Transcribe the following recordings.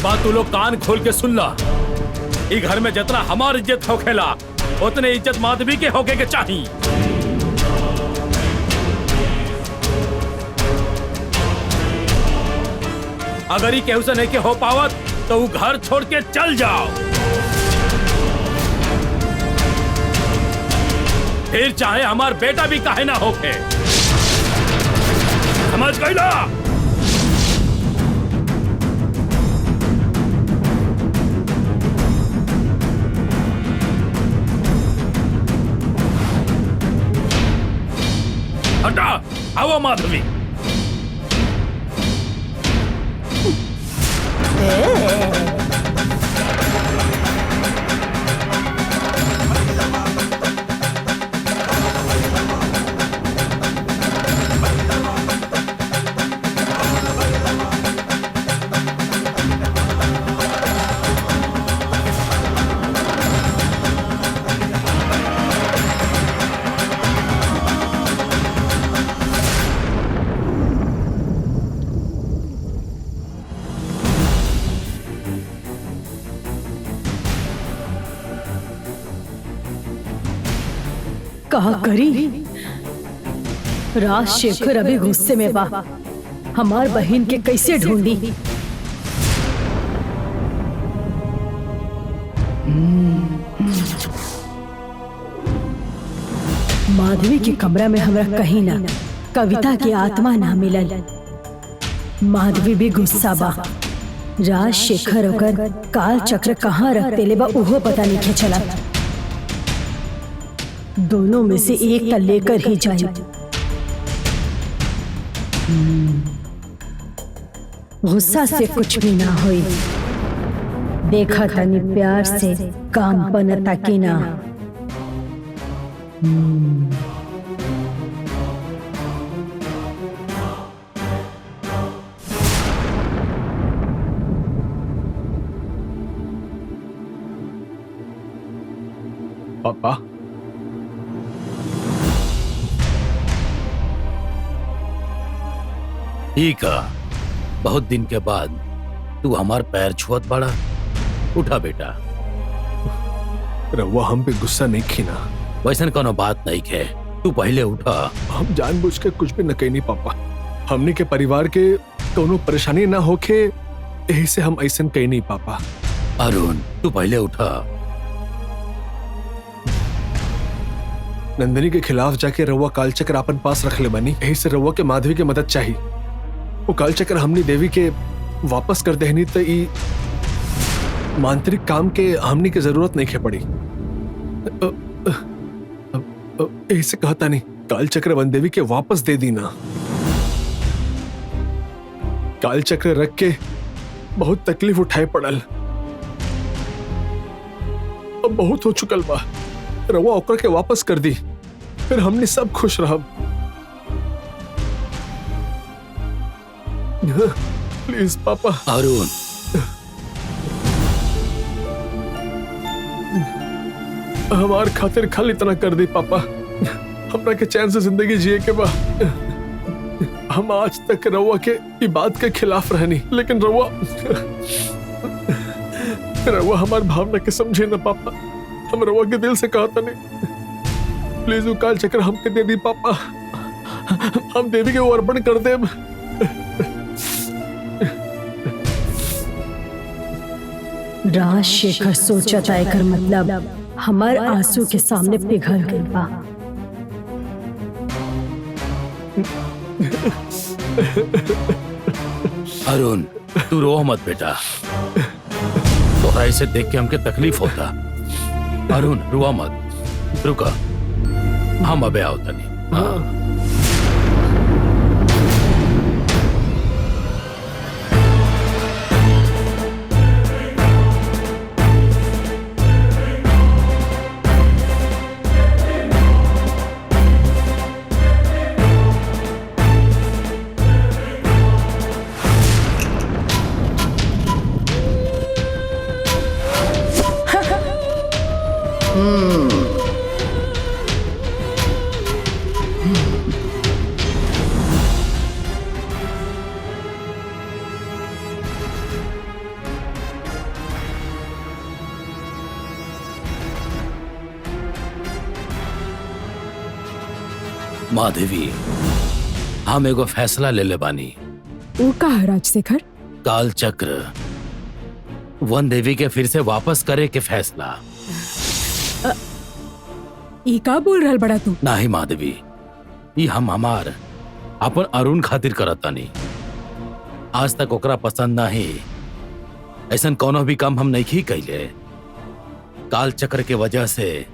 बात तू लोग कान खोल के सुन ला। इस घर में जितना हमारी इज्जत होखेला उतने इज्जत माधवी के होके के चाहिए। अगर ही केहू से नहीं के हो पावत तो वो घर छोड़ के चल जाओ। फिर चाहे हमार बेटा भी काहे ना होके। समझ गई ना? हटा, आओ माधवी। कहा करी राजशेखर अभी गुस्से में बा। हमार बहन के कैसे ढूंढी? माधवी के कमरा में हमरा कहीं ना कविता की आत्मा ना मिलल। माधवी भी गुस्सा बा। राजशेखर ओकर काल चक्र कहाँ रख देले बा उहो पता नहीं चला। दोनों में से एक का लेकर ही जाए। गुस्सा से कुछ भी ना होई। देखा तनी प्यार से काम बनता कि ना। पापा, ठीक है, बहुत दिन के बाद तू हमार पैर छुअत बड़ा। उठा बेटा। रहुआ हम पे गुस्सा नहीं खीना। वैसन कोनो बात नहीं है, तू पहले उठा। हम जानबूझ के कुछ भी न कहनी पापा। हमने के परिवार के कोनो परेशानी ना होके यही से हम ऐसन कही नहीं पापा। अरुण, तू पहले उठा। नंदिनी के खिलाफ जाके रहुआ कालचक्र अपन पास रख ले बनी। यही से रहुआ के माधवी के मदद चाहिए। वो कालचक्र हमनी देवी के वापस कर देनी तो ई मांत्रिक काम के हमनी के जरूरत नहीं खे पड़ी। ऐसे कहता नहीं, कालचक्र वन देवी के वापस दे दी ना। कालचक्र रख के बहुत तकलीफ उठाए पड़ल। अब बहुत हो चुकल बा। रवा ओकर के वापस कर दी, फिर हमने सब खुश रह। प्लीज पापा। अरुण, हमार खातिर खाली इतना कर दी पापा। हमरा के चैन से जिंदगी जिए के बा। हम आज तक रवा के ई बात के खिलाफ रहनी, लेकिन रवा हमार भावना के समझे ना पापा। हम रवा के दिल से कहता नहीं। प्लीज वो काल चक्र हमके दे दी पापा। हम देवी के वो अर्पण कर दे। राजशेखर सोचा था एकर मतलब हमार आंसू के सामने पिघल गई बा। अरुण, तू रो मत बेटा। तोहरा इसे देख के हमके तकलीफ होता। अरुण, रुआ मत। रुका, हम अबे आओ तनी। हाँ। माधवी, हम एगो फैसला ले ले बानी। वो का है राजशेखर? काल चक्र वन देवी के फिर से वापस करे के फैसला। ई का बोल रहल बड़ा तू? नाही माधवी, ई हम हमार अपन अरुण खातिर करतानी। आज तक ओकरा पसंद नहीं, ऐसा कोनो भी काम हम नहीं कैले। काल चक्र के वजह से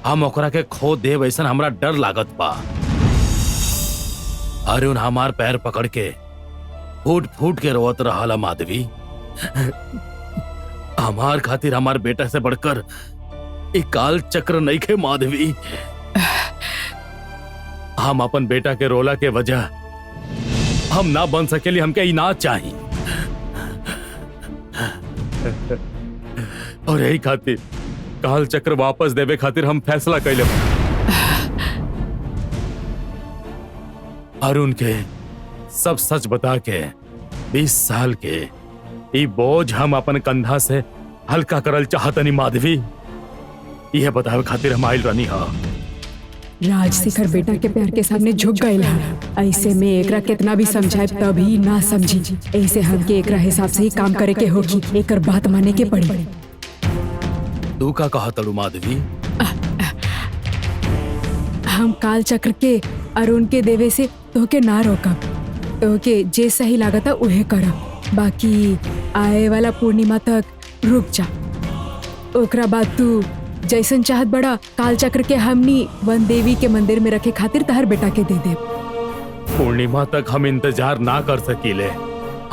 हम ओकरा के खो देव, ऐसा हमरा डर लागत बा। अरुण हमार पैर पकड़ के फूट फूट के रोवत रहा। माधवी, हमार खातिर हमार बेटा से बढ़कर एक काल चक्र नहीं खे। माधवी, हम अपन बेटा के रोला के वजह हम ना बन सकेली, हमके ई ना चाहिए। और यही खातिर काल चक्र वापस देवे खातिर हम फैसला कैले। अरुण के सब सच बता के 20 साल के ई बोझ हम अपन कंधा से हल्का करल चाहतनी। माधवी, यह बतावे खातिर हम आइल रहनी हा। राजशेखर बेटा के प्यार के सामने झुक गए है। ऐसे में एकरा कितना भी समझाए तभी ना समझी। ऐसे हमके एकरा हिसाब से ही काम करे के होगी, एकर बात माने के पड़ी। तू का कहा तड़ू माधवी? हम काल चक्र के अरुण के देवे से तोके ना रोकब। तोके जे सही लागता उहे करब। बाकी आए वाला पूर्णिमा तक रुक जा। ओकरा बाद तू जैसन चाहत बड़ा काल चक्र के हमनी वन देवी के मंदिर में रखे खातिर तहर बेटा के दे दे। पूर्णिमा तक हम इंतजार ना कर सकीले।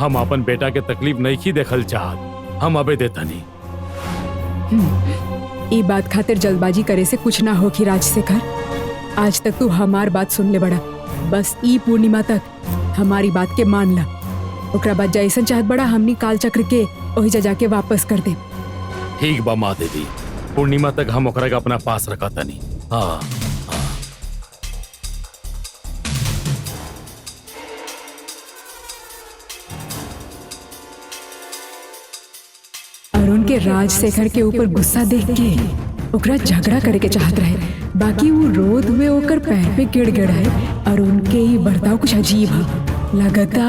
हम अपन बेटा के तकलीफ नहीं की देखल चाहत। हम अबे देतनी। ई बात खातिर जल्दबाजी करे से कुछ ना होगी राजशेखर। आज तक तू हमार बात सुन ले बड़ा। बस ई पूर्णिमा तक हमारी बात के मान ला। ओकरा बाद जैसन चाहत बड़ा हमनी काल चक्र के ओही जाके वापस कर दे। ठीक बा माँ देवी, पूर्णिमा तक हम ओकरा के अपना पास रखा तनी। हाँ, अरुण के राजशेखर के ऊपर गुस्सा देख के ओकरा झगड़ा करे के चाहत रहे। बाकी वो रोद हुए ओकर पैर पे गिड़ है। अरुण के ही बर्ताव कुछ अजीब है। लगता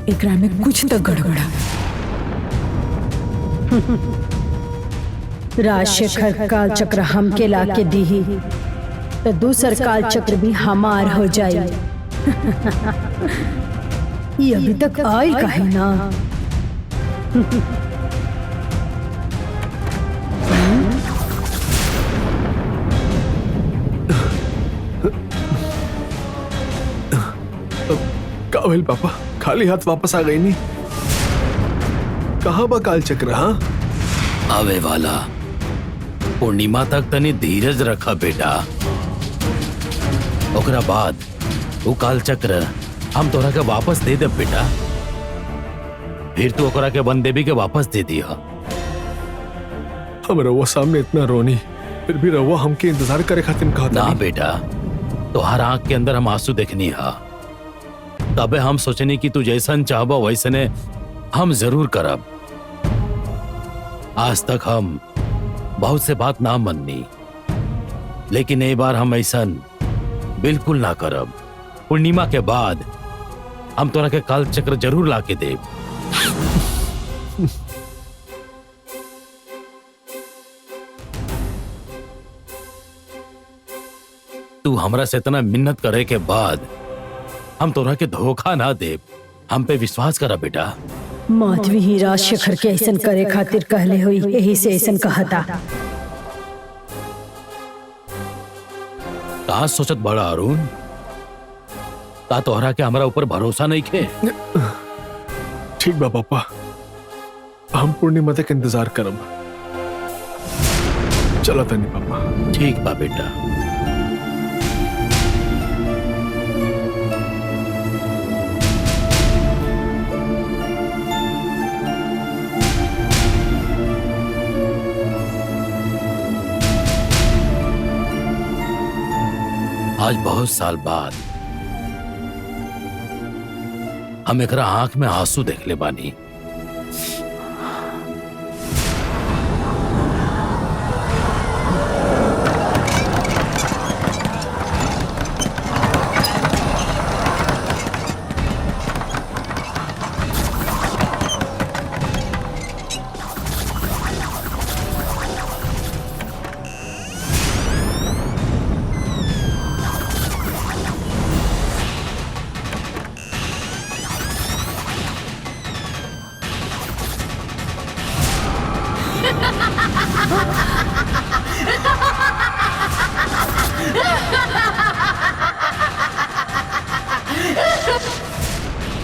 एकरा में कुछ तो गड़बड़ा। राजशेखर काल चक्र हमके लाके दी तो दूसर काल चक्र भी हमार हो जाए। ये अभी तक आयल काहे ना? कावेल पापा, खाली हाथ वापस आ गई नी। कहाँ बा काल चक्र? हाँ, आवे वाला। पूर्णिमा तक तनी धीरज रखा बेटा। ओकरा बाद वो काल चक्र हम तोरा के वापस दे दे बेटा। फिर तू ओकरा के वन देवी के वापस दे दिया। हम रउआ सामने इतना रोनी, फिर भी रउआ हमके इंतजार करे खातिर कहता ना नहीं। बेटा, तोहर आंख के अंदर हम आंसू देखनी हा। तबे हम सोचनी कि तू जैसन चाहबा वैसने हम जरूर करब। आज तक हम बहुत से बात ना मननी, लेकिन एक बार हम ऐसन बिल्कुल ना करब। पूर्णिमा के बाद हम तोरा के काल चक्र जरूर लाके देब। तू हमरा से इतना मिन्नत करे के बाद हम तोरा के धोखा ना देब। हम पे विश्वास करा बेटा। माधवी ही राजशेखर के ऐसन करे खातिर कहले हुई, यही से ऐसन कहता। का सोचत बड़ा अरुण? का तोहरा के हमरा ऊपर भरोसा नहीं खे? ठीक बा पापा, हम पूर्णिमा तक इंतजार करब। चलो तनी पापा। ठीक बा बेटा। आज बहुत साल बाद हम एकरा आंख में आंसू देख ले बानी।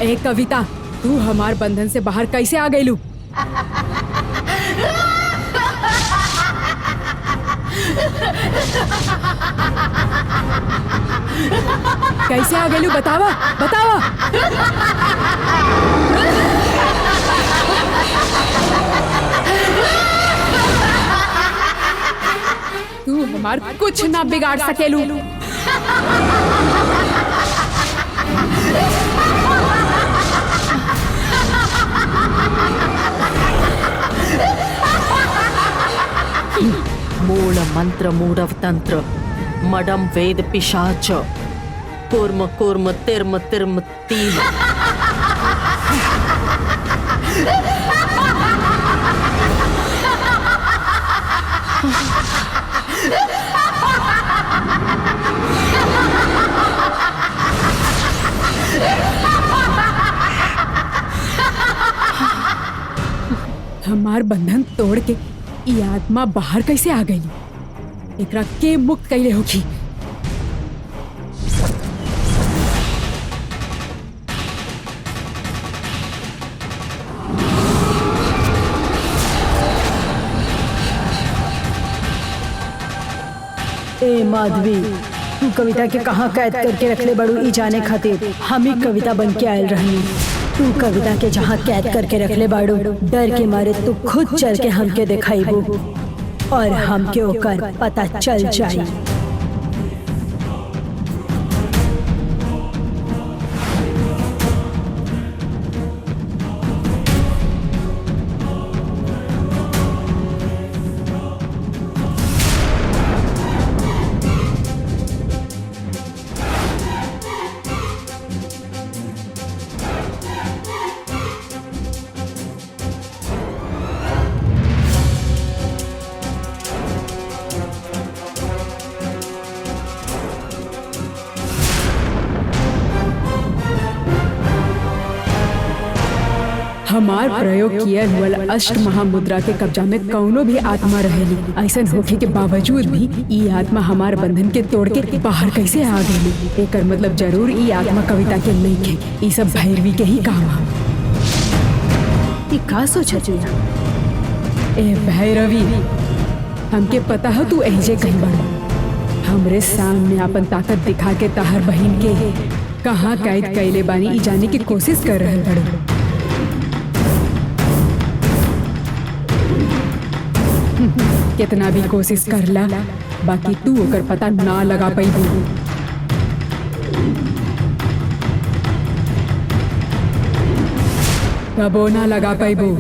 ए कविता, तू हमार बंधन से बाहर कैसे आ गईलू? कैसे आ गईलू? बतावा बतावा। तू हमार कुछ ना बिगाड़ सकेलू। मूल मंत्र मूढ़व तंत्र मडम वेद पिशाच कुर्म कुर्म तिर्म तिर्म तीम। हमार बंधन तोड़ के ये आत्मा बाहर कैसे आ गई? एकरा के मुक्त कैले होखी? ए माधवी, तू कविता के कहाँ कैद करके रखले बड़ू ई जाने खातिर हम ही कविता बन के आयल रहनी। तू कविता के जहाँ कैद करके रखले बाड़ू, डर के मारे तू खुद चल के हमके दिखाईबू और हमके ओकर पता चल जाई। हमार प्रयोग किया हुआ अष्ट महामुद्रा के कब्जा में कौनो भी आत्मा रहेली। ऐसा होखे के बावजूद भी ई आत्मा हमार बंधन के तोड़ के बाहर कैसे आ गई? एकर मतलब जरूर ई आत्मा कविता के नहीं थे। ई सब भैरवी के ही काम है। ई का सोचत बिया? ए भैरवी, हमके पता है तू एजे कहीं बड़ा। हमरे सामने अपन ताकत दिखा के ताहर बहन के कहाँ कैद कैले बानी ई जाने की कोशिश कर रहल बड़ो। कितना भी कोशिश कर ला, बाकी तू ओकर पता ना लगा पाईबू। कबो ना लगा पाईबू।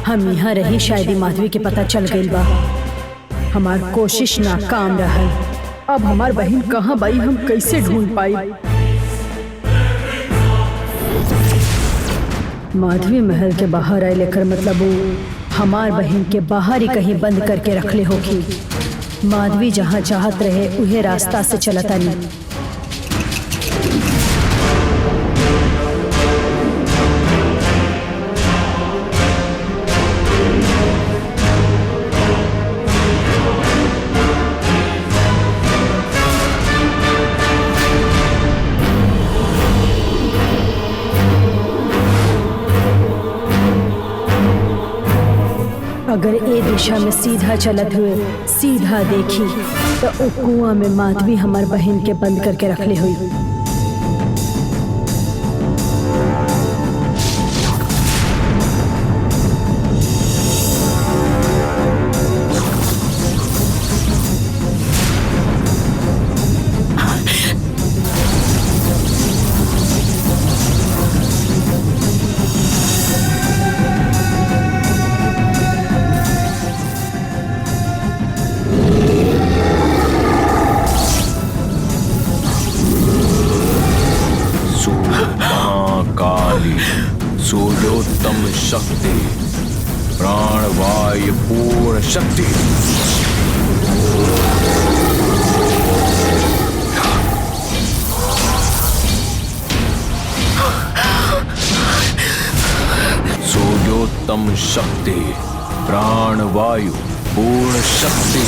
हम यहाँ रही शायद ही माधवी के पता चल गई बा। हमार कोशिश नाकाम रहल। अब हमार बहन कहाँ बाई, हम कैसे ढूंढ पाई? माधवी महल के बाहर आए लेकर मतलब वो हमार बहन के बाहर ही कहीं बंद करके रखले होगी। माधवी जहाँ चाहत रहे उहे रास्ता से चलता नहीं। अगर ए दिशा में सीधा चलत हुए सीधा देखी तो ओ कुआं में माधवी हमार बहन के बंद करके रखले हुई। महाकाली सूर्योत्तम शक्ति प्राणवायु पूर्ण शक्ति। सूर्योत्तम शक्ति प्राणवायु पूर्ण शक्ति।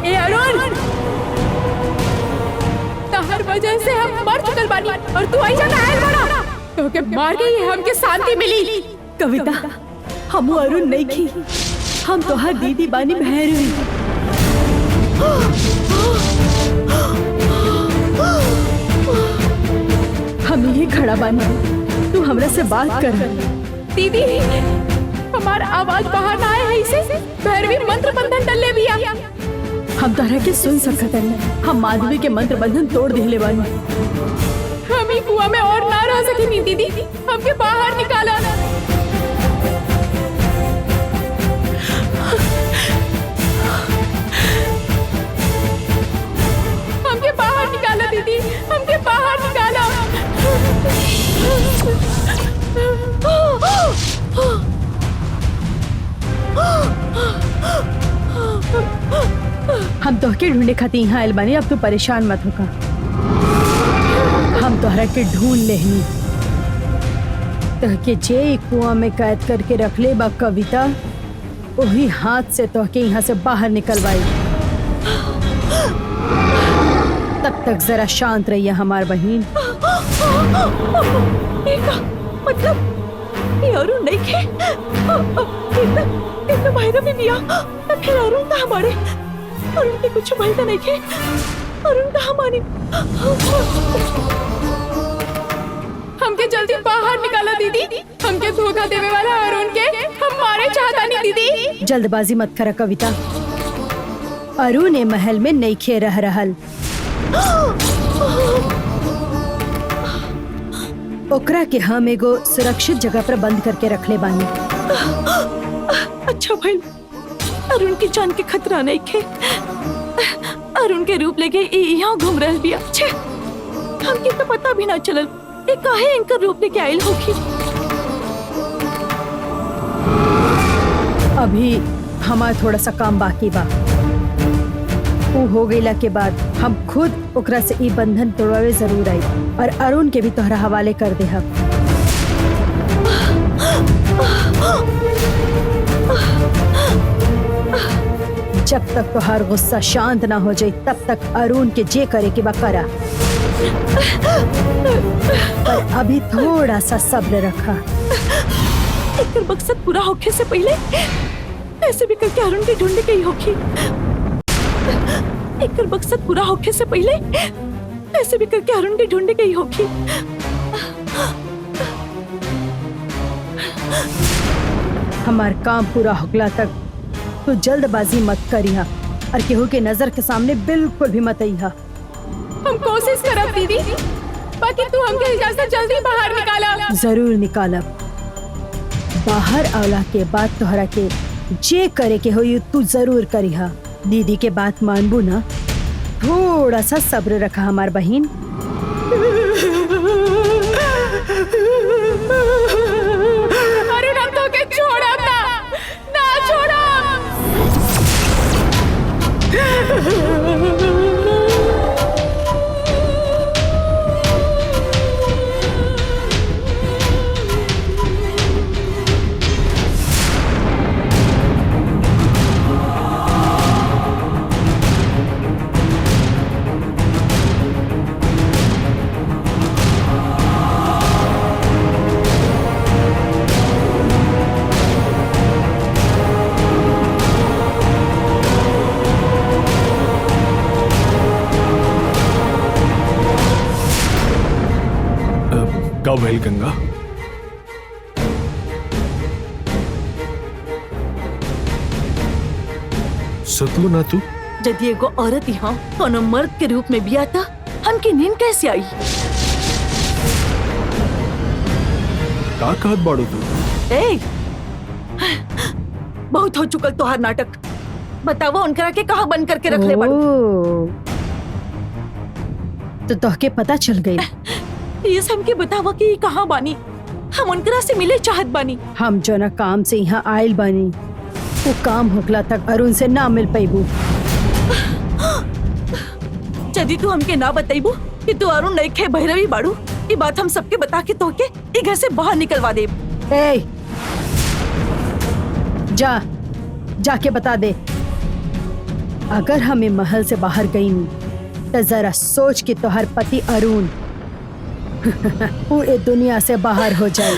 ए अरुण, तहर वजह से हम मर चुकल बानी और तू आई जाना आयल बाना। तो के मार के ही हमके शांति मिली। कविता, हम अरुण नहीं की, हम तो हर दीदी बानी भैरवी। हम यही खड़ा बानी, तू हमरा से बात कर। दीदी, हमार आवाज बाहर ना आए है इसे। भैरवी मंत्र बंधन डले बिया। हम तोहरा के सुन सकत नहीं, हम माधवी के मंत्र बंधन तोड़ दिले बानी। हम ही कुआं में और ना रह सकेनी दीदी, हमके बाहर निकाला। हमके बाहर निकाला दीदी, हमके बाहर निकाला। हम तोहके ढूंढे खातिर यहाँ आयल बानी, अब तू परेशान मत होका। हम तोहरा के ढूंढ लेहनी। तोहके जे कुआं में कैद करके रख ले बा कविता, वही हाथ से तोहके यहाँ से बाहर निकलवाई। तब तक जरा शांत रहिए हमार बहन। मतलब ये अरुण नहीं खे, इतना भैरव में बिया, फिर अरुण था हमारे। अरुण के कुछ भैया नहीं खे, अरुण था हमारी। हमके जल्दी बाहर निकाला दीदी, हमके धोखा देने वाला अरुण के हम मारे चाहता नहीं दीदी। जल्दबाजी मत करा कविता, अरुण ए महल में नहीं खे रह रहल। ओकरा के हम एगो सुरक्षित जगह पर बंद करके रखले बानी। अच्छा भाई, अरुण की जान के खतरा नहीं खे। अरुण के रूप लेके यहाँ घूम रहे बिया। छे, हमके तो पता भी ना चलल ये काहे इनका रूप लेके आयल होगी। अभी हमारा थोड़ा सा काम बाकी बा, वो हो गईला के बाद हम खुद ओकरा से ई बंधन तोड़वावे जरूर आई और अरुण के भी तोहरा हवाले कर दे। हम जब तक तोहार गुस्सा शांत ना हो जाए तब तक अरुण के जे करे के बा करा, पर अभी थोड़ा सा सब्र रखा। एक मकसद पूरा होके से पहले ऐसे भी करके अरुण की ढूंढने गई होगी। एक मकसद पूरा होके से पहले ऐसे भी करके अरुण की ढूंढने गई होगी। हमार काम पूरा होगला तक तो जल्दबाजी मत करिहा और केहू के नजर के सामने बिल्कुल भी मत आइहा। हम कोशिश करब दीदी, बाकी तू हमके इजाजत जल्दी बाहर निकाला। जरूर निकालब। बाहर आवला के बाद तोहरा के जे करे के होई तू जरूर करिहा। दीदी के बात मानबू ना, थोड़ा सा सब्र रखा हमार बहन। अरुण, हम तो के छोड़ब ना छोड़ब। का भइल गंगा? सतलू ना तू? यदि एगो औरत यहाँ कोनो मर्द के रूप में बिया था, हमकी नींद कैसे आई? का कहत बाड़ू तू? ए, बहुत हो चुकल तोहार नाटक। बतावा उनकरा के कहाँ बंद करके रख ले बाड़ू। ओ, तो तोहके पता चल गई। प्लीज हमके बतावा कि कहाँ बानी। हम उनकरा से मिले चाहत बानी। हम जो ना काम से यहाँ आयल बानी, वो काम होखला तक अरुण से ना मिल पैबू। यदि तू हमके ना बताइबू कि तू अरुण नहीं खे भैरवी बाड़ू, ये बात हम सबके बता के तोहके ये घर से बाहर निकलवा दे। ए, जाके बता दे। अगर हमें महल से बाहर गई तो जरा सोच कि तोहर पति अरुण पूरे दुनिया से बाहर हो जाए।